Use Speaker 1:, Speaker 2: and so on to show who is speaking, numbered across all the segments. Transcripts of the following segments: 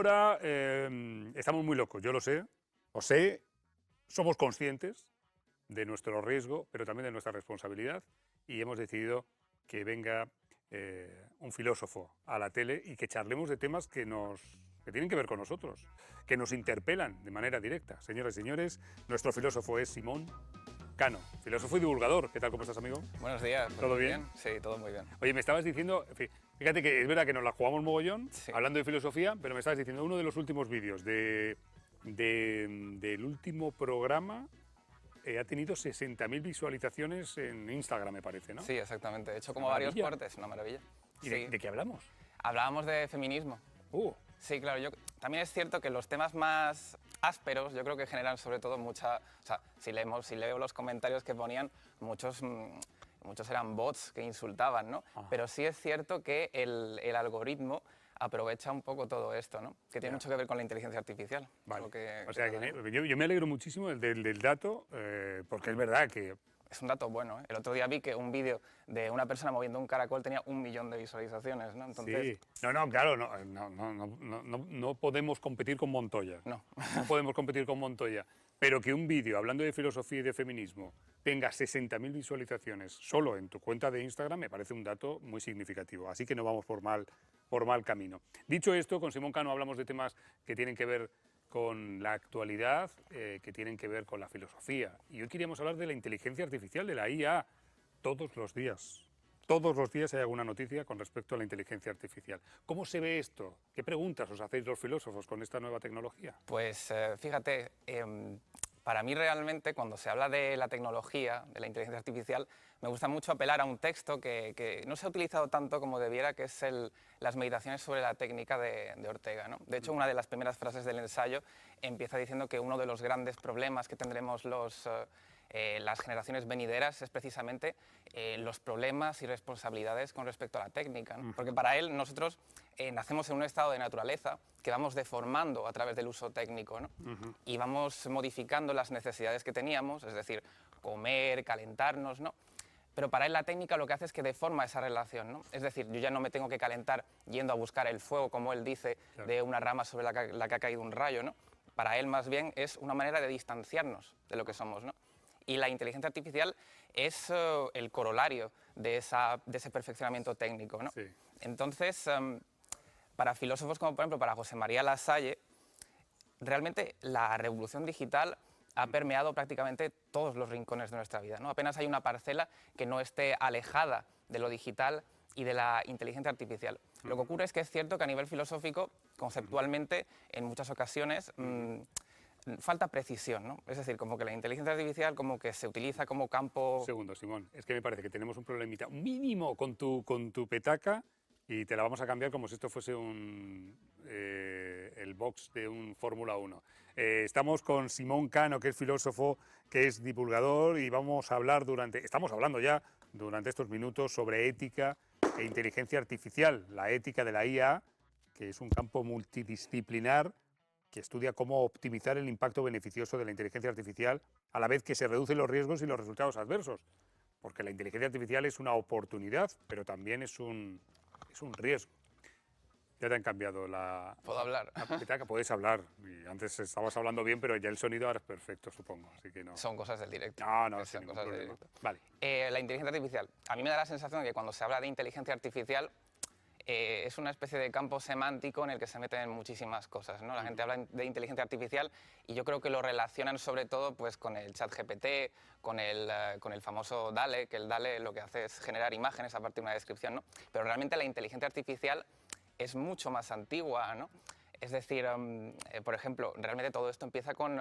Speaker 1: Ahora estamos muy locos, yo lo sé, somos conscientes de nuestro riesgo, pero también de nuestra responsabilidad, y hemos decidido que venga un filósofo a la tele y que charlemos de temas que tienen que ver con nosotros, que nos interpelan de manera directa. Señoras y señores, nuestro filósofo es Simón Cano, filósofo y divulgador. ¿Qué tal? ¿Cómo estás, amigo?
Speaker 2: Buenos días.
Speaker 1: ¿Todo bien?
Speaker 2: Sí, todo muy bien.
Speaker 1: Oye, me estabas diciendo, fíjate que es verdad que nos la jugamos mogollón,
Speaker 2: Sí.
Speaker 1: hablando de filosofía, pero me estabas diciendo uno de los últimos vídeos del último programa ha tenido 60.000 visualizaciones en Instagram, me parece, ¿no?
Speaker 2: Sí, exactamente. He hecho como
Speaker 1: Una
Speaker 2: varios
Speaker 1: maravilla.
Speaker 2: cortes, una maravilla.
Speaker 1: ¿Y
Speaker 2: Sí.
Speaker 1: de qué hablamos?
Speaker 2: Hablábamos de feminismo. Sí, claro, también es cierto que los temas más ásperos yo creo que generan sobre todo mucha... O sea, si leo los comentarios que ponían, muchos eran bots que insultaban, ¿no? Pero sí es cierto que el algoritmo aprovecha un poco todo esto, ¿no? Que tiene mucho que ver con la inteligencia artificial.
Speaker 1: Vale.
Speaker 2: Que
Speaker 1: O sea, yo me alegro muchísimo del dato, porque es verdad que...
Speaker 2: Es un dato bueno, ¿eh? El otro día vi que un vídeo de una persona moviendo un caracol tenía 1 millón de visualizaciones, ¿no? Entonces,
Speaker 1: sí. Claro, no podemos competir con Montoya.
Speaker 2: No.
Speaker 1: No podemos competir con Montoya. Pero que un vídeo hablando de filosofía y de feminismo tenga 60.000 visualizaciones solo en tu cuenta de Instagram me parece un dato muy significativo. Así que no vamos por mal camino. Dicho esto, con Simón Cano hablamos de temas que tienen que ver con la actualidad, que tienen que ver con la filosofía. Y hoy queríamos hablar de la inteligencia artificial, de la IA, todos los días. Todos los días hay alguna noticia con respecto a la inteligencia artificial. ¿Cómo se ve esto? ¿Qué preguntas os hacéis los filósofos con esta nueva tecnología?
Speaker 2: pues fíjate, para mí realmente cuando se habla de la tecnología, de la inteligencia artificial, me gusta mucho apelar a un texto que no se ha utilizado tanto como debiera, que es las meditaciones sobre la técnica de Ortega, ¿no? De hecho, una de las primeras frases del ensayo empieza diciendo que uno de los grandes problemas que tendremos las generaciones venideras es precisamente los problemas y responsabilidades con respecto a la técnica, ¿no? Porque para él nosotros nacemos en un estado de naturaleza que vamos deformando a través del uso técnico, ¿no? Y vamos modificando las necesidades que teníamos, es decir, comer, calentarnos, ¿no? Pero para él la técnica lo que hace es que deforma esa relación, ¿no? Es decir, yo ya no me tengo que calentar yendo a buscar el fuego, como él dice, claro, de una rama sobre la que ha caído un rayo, ¿no? Para él más bien es una manera de distanciarnos de lo que somos, ¿no? Y la inteligencia artificial es el corolario de ese perfeccionamiento técnico, ¿no?
Speaker 1: Sí.
Speaker 2: Entonces, para filósofos como por ejemplo para José María Lasalle, realmente la revolución digital ha permeado prácticamente todos los rincones de nuestra vida, ¿no? Apenas hay una parcela que no esté alejada de lo digital y de la inteligencia artificial. Lo que ocurre es que es cierto que a nivel filosófico, conceptualmente, en muchas ocasiones falta precisión, ¿no? Es decir, como que la inteligencia artificial como que se utiliza como campo...
Speaker 1: Un segundo, Simón, es que me parece que tenemos un problemita mínimo con tu petaca y te la vamos a cambiar como si esto fuese el box de un Fórmula 1. Estamos con Simón Cano, que es filósofo, que es divulgador, y estamos hablando ya durante estos minutos sobre ética e inteligencia artificial, la ética de la IA, que es un campo multidisciplinar que estudia cómo optimizar el impacto beneficioso de la inteligencia artificial a la vez que se reducen los riesgos y los resultados adversos. Porque la inteligencia artificial es una oportunidad, pero también es un riesgo. Ya te han cambiado la...
Speaker 2: ¿Puedo hablar?
Speaker 1: La petaca, puedes hablar. Y antes estabas hablando bien, pero ya el sonido ahora es perfecto, supongo. Así que no.
Speaker 2: Son cosas del directo.
Speaker 1: No,
Speaker 2: son
Speaker 1: sin
Speaker 2: cosas
Speaker 1: ningún
Speaker 2: del
Speaker 1: problema.
Speaker 2: directo.
Speaker 1: Vale.
Speaker 2: La inteligencia artificial. A mí me da la sensación de que cuando se habla de inteligencia artificial es una especie de campo semántico en el que se meten muchísimas cosas, ¿no? La gente habla de inteligencia artificial y yo creo que lo relacionan sobre todo pues, con el chat GPT, con el famoso DALL-E, que el DALL-E lo que hace es generar imágenes a partir de una descripción, ¿no? Pero realmente la inteligencia artificial es mucho más antigua, ¿no? Es decir, por ejemplo, realmente todo esto empieza con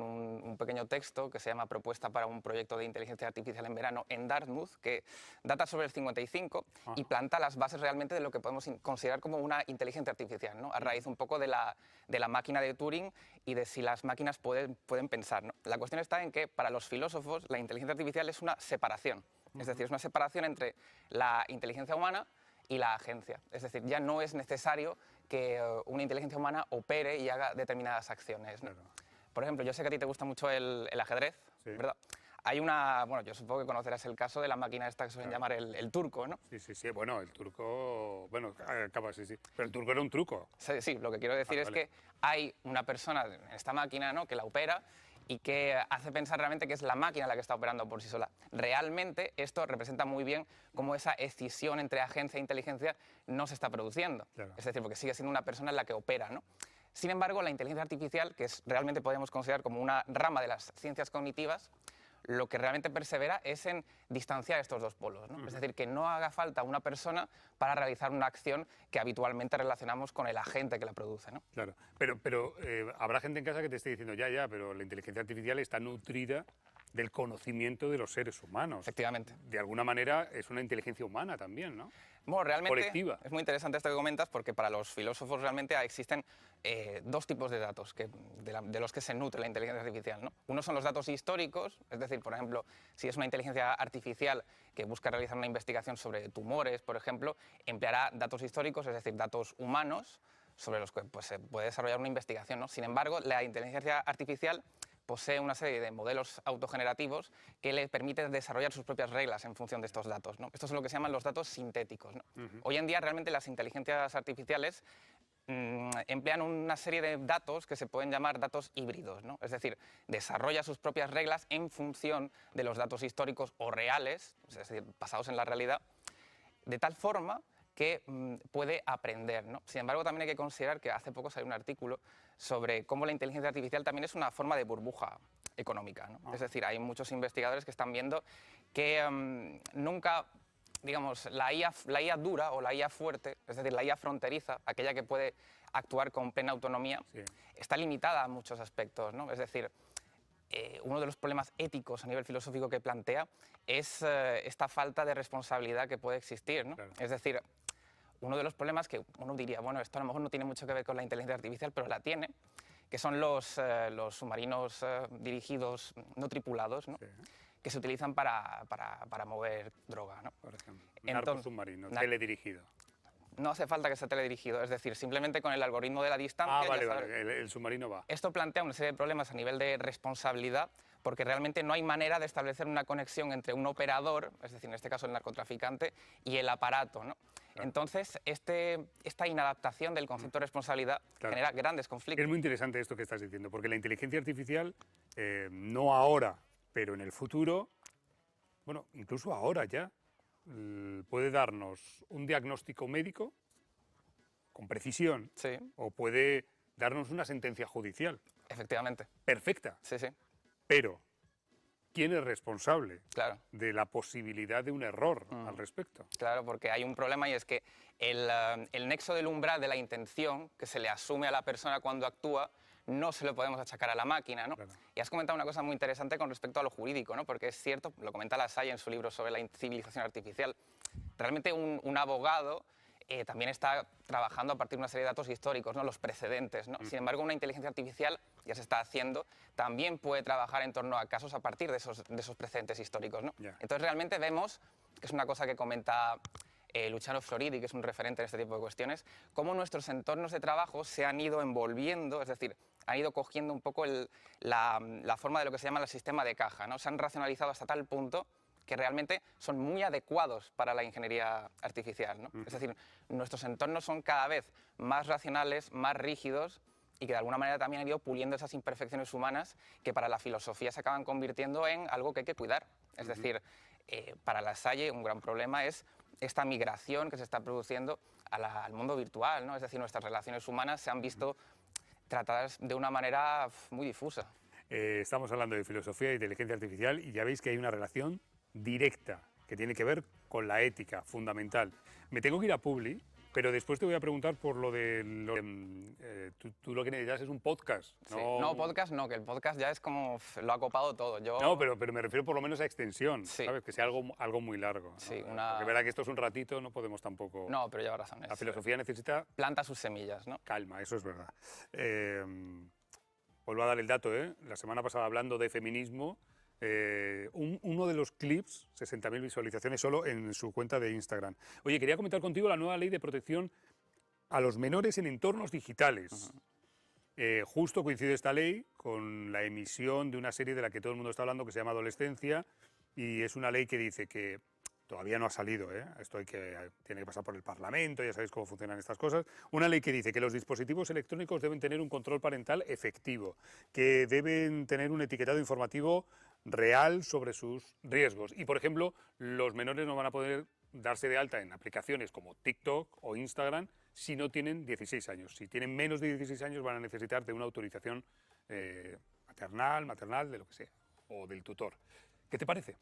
Speaker 2: un pequeño texto que se llama Propuesta para un proyecto de inteligencia artificial en verano en Dartmouth, que data sobre el 55 y planta las bases realmente de lo que podemos considerar como una inteligencia artificial, ¿no? A raíz un poco de la máquina de Turing y de si las máquinas pueden pensar, ¿no? La cuestión está en que para los filósofos la inteligencia artificial es una separación, es decir, es una separación entre la inteligencia humana y la agencia. Es decir, ya no es necesario que una inteligencia humana opere y haga determinadas acciones, ¿no?
Speaker 1: Claro.
Speaker 2: Por ejemplo, yo sé que a ti te gusta mucho el ajedrez,
Speaker 1: Sí.
Speaker 2: ¿verdad? Hay una, bueno, yo supongo que conocerás el caso de la máquina esta que suelen llamar el turco, ¿no?
Speaker 1: Sí, sí, sí. Bueno, el turco... Bueno, acaba, sí, sí. Pero el turco era un truco.
Speaker 2: Sí, sí, lo que quiero decir es
Speaker 1: vale.
Speaker 2: que hay una persona en esta máquina, ¿no?, que la opera y que hace pensar realmente que es la máquina la que está operando por sí sola. Realmente esto representa muy bien cómo esa escisión entre agencia e inteligencia no se está produciendo.
Speaker 1: Claro.
Speaker 2: Es decir, porque sigue siendo una persona la que opera, ¿no? Sin embargo, la inteligencia artificial, que es, realmente podemos considerar como una rama de las ciencias cognitivas, lo que realmente persevera es en distanciar estos dos polos, ¿no? Es decir, que no haga falta una persona para realizar una acción que habitualmente relacionamos con el agente que la produce, ¿no?
Speaker 1: Claro, pero habrá gente en casa que te esté diciendo, ya, pero la inteligencia artificial está nutrida del conocimiento de los seres humanos.
Speaker 2: Efectivamente.
Speaker 1: De alguna manera es una inteligencia humana también, ¿no?
Speaker 2: Bueno, realmente
Speaker 1: Colectiva.
Speaker 2: es muy interesante esto que comentas porque para los filósofos realmente existen dos tipos de datos de los que se nutre la inteligencia artificial, ¿no? Uno son los datos históricos, es decir, por ejemplo, si es una inteligencia artificial que busca realizar una investigación sobre tumores, por ejemplo, empleará datos históricos, es decir, datos humanos, sobre los que pues, se puede desarrollar una investigación, ¿no? Sin embargo, la inteligencia artificial posee una serie de modelos autogenerativos que le permiten desarrollar sus propias reglas en función de estos datos, ¿no? Estos son lo que se llaman los datos sintéticos, ¿no? Hoy en día realmente las inteligencias artificiales emplean una serie de datos que se pueden llamar datos híbridos, ¿no? Es decir, desarrolla sus propias reglas en función de los datos históricos o reales, es decir, basados en la realidad, de tal forma que puede aprender, ¿no? Sin embargo, también hay que considerar que hace poco salió un artículo sobre cómo la inteligencia artificial también es una forma de burbuja económica, ¿no? Es decir, hay muchos investigadores que están viendo que nunca, digamos, la IA dura o la IA fuerte, es decir, la IA fronteriza, aquella que puede actuar con plena autonomía,
Speaker 1: Sí.
Speaker 2: está limitada a muchos aspectos, ¿no? Es decir, uno de los problemas éticos a nivel filosófico que plantea es esta falta de responsabilidad que puede existir, ¿no?
Speaker 1: Claro.
Speaker 2: Es decir, uno de los problemas que uno diría, bueno, esto a lo mejor no tiene mucho que ver con la inteligencia artificial, pero la tiene, que son los submarinos dirigidos no tripulados, ¿no?
Speaker 1: Sí.
Speaker 2: Que se utilizan para mover droga, ¿no?
Speaker 1: Por ejemplo,
Speaker 2: Entonces,
Speaker 1: narco submarino,
Speaker 2: na-
Speaker 1: teledirigido.
Speaker 2: No hace falta que sea teledirigido, es decir, simplemente con el algoritmo de la distancia.
Speaker 1: Ah,
Speaker 2: ya
Speaker 1: vale,
Speaker 2: sabe-
Speaker 1: vale, el submarino va.
Speaker 2: Esto plantea una serie de problemas a nivel de responsabilidad, porque realmente no hay manera de establecer una conexión entre un operador, es decir, en este caso el narcotraficante, y el aparato, ¿no?
Speaker 1: Claro.
Speaker 2: Entonces, esta inadaptación del concepto de responsabilidad
Speaker 1: Claro.
Speaker 2: genera grandes
Speaker 1: Es
Speaker 2: conflictos.
Speaker 1: muy interesante esto que estás diciendo, porque la inteligencia artificial, no ahora, pero en el futuro, bueno, incluso ahora ya, puede darnos un diagnóstico médico con precisión
Speaker 2: Sí,
Speaker 1: o puede darnos una sentencia judicial
Speaker 2: efectivamente.
Speaker 1: perfecta,
Speaker 2: Sí, sí,
Speaker 1: pero ¿quién es responsable
Speaker 2: claro.
Speaker 1: de la posibilidad de un error al respecto?
Speaker 2: Claro, porque hay un problema y es que el nexo del umbral de la intención que se le asume a la persona cuando actúa no se lo podemos achacar a la máquina, ¿no?
Speaker 1: Claro.
Speaker 2: Y has comentado una cosa muy interesante con respecto a lo jurídico, ¿no? Porque es cierto, lo comenta Lassalle en su libro sobre la civilización artificial, realmente un abogado también está trabajando a partir de una serie de datos históricos, ¿no? Los precedentes, ¿no? Sin embargo, una inteligencia artificial, ya se está haciendo, también puede trabajar en torno a casos a partir de esos precedentes históricos, ¿no?
Speaker 1: Ya.
Speaker 2: Entonces, realmente vemos, que es una cosa que comenta Luciano Floridi, que es un referente en este tipo de cuestiones, cómo nuestros entornos de trabajo se han ido envolviendo, es decir, han ido cogiendo un poco la forma de lo que se llama el sistema de caja, ¿no? Se han racionalizado hasta tal punto que realmente son muy adecuados para la ingeniería artificial, ¿no? Es decir, nuestros entornos son cada vez más racionales, más rígidos y que de alguna manera también han ido puliendo esas imperfecciones humanas que para la filosofía se acaban convirtiendo en algo que hay que cuidar. Es decir, para Lassalle un gran problema es esta migración que se está produciendo al mundo virtual, ¿no? Es decir, nuestras relaciones humanas se han visto tratadas de una manera muy difusa.
Speaker 1: Estamos hablando de filosofía e inteligencia artificial y ya veis que hay una relación directa que tiene que ver con la ética, fundamental. Me tengo que ir a Publi, pero después te voy a preguntar por lo de... tú lo que necesitas es un podcast.
Speaker 2: Sí. No, podcast no, que el podcast ya es como lo ha copado todo.
Speaker 1: No, pero me refiero por lo menos a extensión,
Speaker 2: Sí.
Speaker 1: ¿sabes? Que sea algo muy largo. ¿no?
Speaker 2: Sí,
Speaker 1: Porque verá que esto es un ratito, no podemos tampoco...
Speaker 2: No, pero lleva razón.
Speaker 1: La filosofía necesita
Speaker 2: planta sus semillas, ¿no?
Speaker 1: calma, eso es verdad. Vuelvo a dar el dato, ¿eh? La semana pasada hablando de feminismo, uno de los clips, 60.000 visualizaciones solo en su cuenta de Instagram. Oye, quería comentar contigo la nueva ley de protección a los menores en entornos digitales. justo coincide esta ley con la emisión de una serie de la que todo el mundo está hablando, que se llama Adolescencia, y es una ley que dice que todavía no ha salido, esto tiene que pasar por el Parlamento, ya sabéis cómo funcionan estas cosas, una ley que dice que los dispositivos electrónicos deben tener un control parental efectivo, que deben tener un etiquetado informativo real sobre sus riesgos. Y, por ejemplo, los menores no van a poder darse de alta en aplicaciones como TikTok o Instagram si no tienen 16 años. Si tienen menos de 16 años van a necesitar de una autorización maternal, de lo que sea, o del tutor. ¿Qué te parece?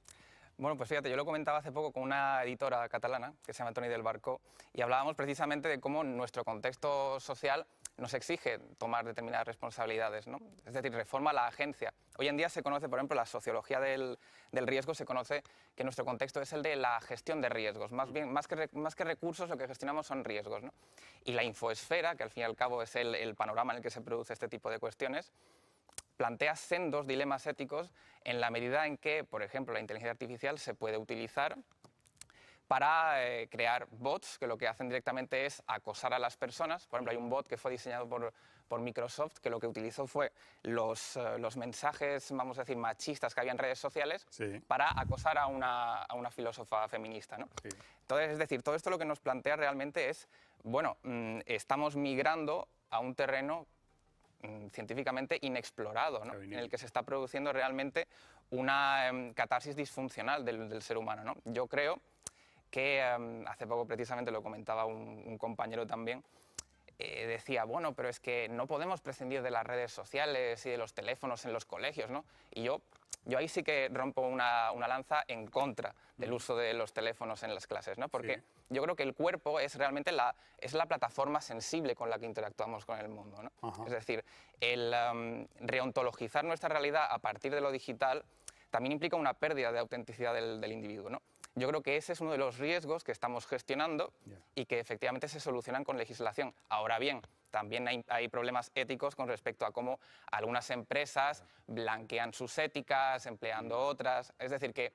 Speaker 2: Bueno, pues fíjate, yo lo comentaba hace poco con una editora catalana que se llama Toni del Barco y hablábamos precisamente de cómo nuestro contexto social nos exige tomar determinadas responsabilidades, ¿no? Es decir, reforma la agencia. Hoy en día se conoce, por ejemplo, la sociología del riesgo, se conoce que nuestro contexto es el de la gestión de riesgos. Más que recursos, lo que gestionamos son riesgos, ¿no? Y la infoesfera, que al fin y al cabo es el panorama en el que se produce este tipo de cuestiones, plantea sendos dilemas éticos en la medida en que, por ejemplo, la inteligencia artificial se puede utilizar para crear bots que lo que hacen directamente es acosar a las personas. Por ejemplo, hay un bot que fue diseñado por Microsoft que lo que utilizó fue los mensajes, vamos a decir, machistas que había en redes sociales para acosar a una filósofa feminista, ¿no? Sí. Entonces, es decir, todo esto lo que nos plantea realmente es, bueno, estamos migrando a un terreno científicamente inexplorado, ¿no? En el que se está produciendo realmente una catarsis disfuncional del ser humano, ¿no? Yo creo que hace poco precisamente lo comentaba un compañero también, decía, bueno, pero es que no podemos prescindir de las redes sociales y de los teléfonos en los colegios, ¿no? Y yo ahí sí que rompo una lanza en contra del uso de los teléfonos en las clases, ¿no? Porque yo creo que el cuerpo es realmente la plataforma sensible con la que interactuamos con el mundo, ¿no? Es decir, el reontologizar nuestra realidad a partir de lo digital también implica una pérdida de autenticidad del individuo, ¿no? Yo creo que ese es uno de los riesgos que estamos gestionando y que efectivamente se solucionan con legislación. Ahora bien, también hay problemas éticos con respecto a cómo algunas empresas blanquean sus éticas, empleando otras. Es decir, que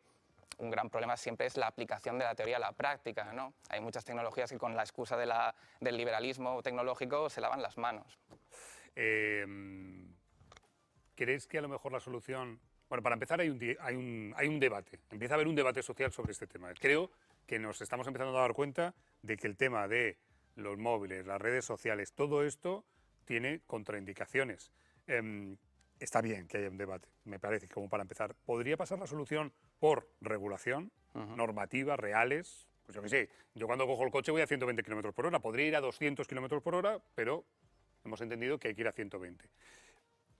Speaker 2: un gran problema siempre es la aplicación de la teoría a la práctica, ¿no? Hay muchas tecnologías que con la excusa del liberalismo tecnológico se lavan las manos.
Speaker 1: ¿Crees que a lo mejor la solución... Bueno, para empezar hay un debate, empieza a haber un debate social sobre este tema. Creo que nos estamos empezando a dar cuenta de que el tema de los móviles, las redes sociales, todo esto tiene contraindicaciones. Está bien que haya un debate, me parece, como para empezar. ¿Podría pasar la solución por regulación, normativas reales? Pues yo qué sé, yo cuando cojo el coche voy a 120 km por hora, podría ir a 200 km por hora, pero hemos entendido que hay que ir a 120.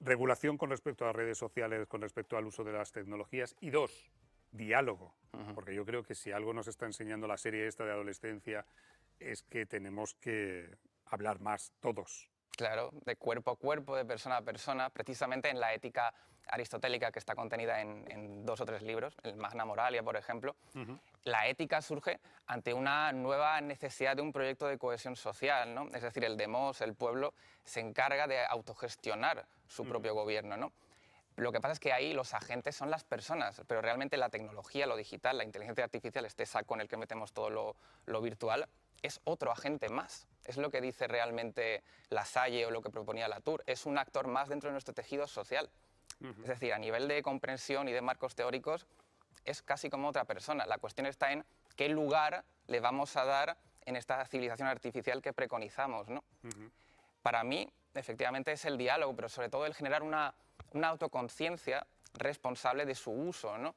Speaker 1: Regulación con respecto a las redes sociales, con respecto al uso de las tecnologías. Y dos, diálogo. Porque yo creo que si algo nos está enseñando la serie esta de adolescencia es que tenemos que hablar más todos.
Speaker 2: Claro, de cuerpo a cuerpo, de persona a persona, precisamente en la ética aristotélica que está contenida en 2 o 3 libros, el Magna Moralia, por ejemplo. La ética surge ante una nueva necesidad de un proyecto de cohesión social, ¿no? Es decir, el demos, el pueblo, se encarga de autogestionar su propio gobierno, ¿no? Lo que pasa es que ahí los agentes son las personas, pero realmente la tecnología, lo digital, la inteligencia artificial, este saco en el que metemos todo lo virtual, es otro agente más. Es lo que dice realmente Lasalle o lo que proponía Latour. Es un actor más dentro de nuestro tejido social. Es decir, a nivel de comprensión y de marcos teóricos, es casi como otra persona. La cuestión está en qué lugar le vamos a dar en esta civilización artificial que preconizamos, ¿no? Para mí, efectivamente, es el diálogo, pero sobre todo el generar una autoconciencia responsable de su uso, ¿no?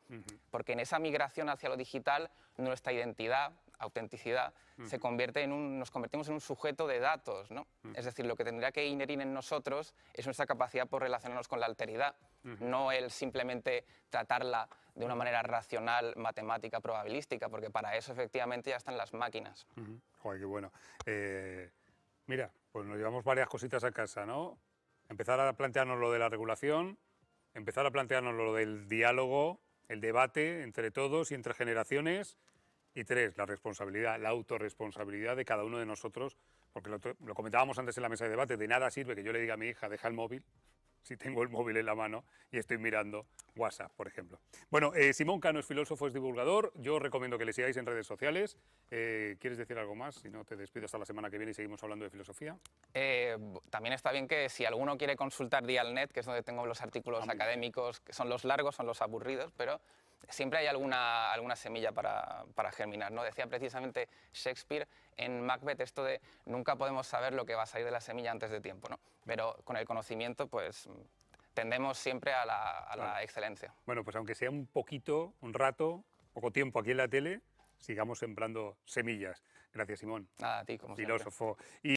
Speaker 2: Porque en esa migración hacia lo digital, nuestra identidad, autenticidad, nos convertimos en un sujeto de datos, ¿no? Es decir, lo que tendría que inherir en nosotros es nuestra capacidad por relacionarnos con la alteridad, no el simplemente tratarla de una manera racional, matemática, probabilística, porque para eso efectivamente ya están las máquinas.
Speaker 1: Joder, qué bueno. Mira, pues nos llevamos varias cositas a casa, ¿no? Empezar a plantearnos lo de la regulación, empezar a plantearnos lo del diálogo, el debate entre todos y entre generaciones. Y 3, la responsabilidad, la autorresponsabilidad de cada uno de nosotros, porque lo comentábamos antes en la mesa de debate, de nada sirve que yo le diga a mi hija, deja el móvil, si tengo el móvil en la mano y estoy mirando WhatsApp, por ejemplo. Bueno, Simón Cano es filósofo, es divulgador. Yo os recomiendo que le sigáis en redes sociales. ¿Quieres decir algo más? Si no, te despido hasta la semana que viene y seguimos hablando de filosofía.
Speaker 2: También está bien que si alguno quiere consultar Dialnet, que es donde tengo los artículos académicos, que son los largos, son los aburridos, pero siempre hay alguna semilla para germinar, ¿no? Decía precisamente Shakespeare en Macbeth esto de nunca podemos saber lo que va a salir de la semilla antes de tiempo, ¿no? Pero con el conocimiento, pues tendemos siempre a la excelencia.
Speaker 1: Bueno, pues aunque sea un poquito, un rato, poco tiempo aquí en la tele, sigamos sembrando semillas. Gracias, Simón.
Speaker 2: Nada, a ti, como siempre.
Speaker 1: Filósofo. Y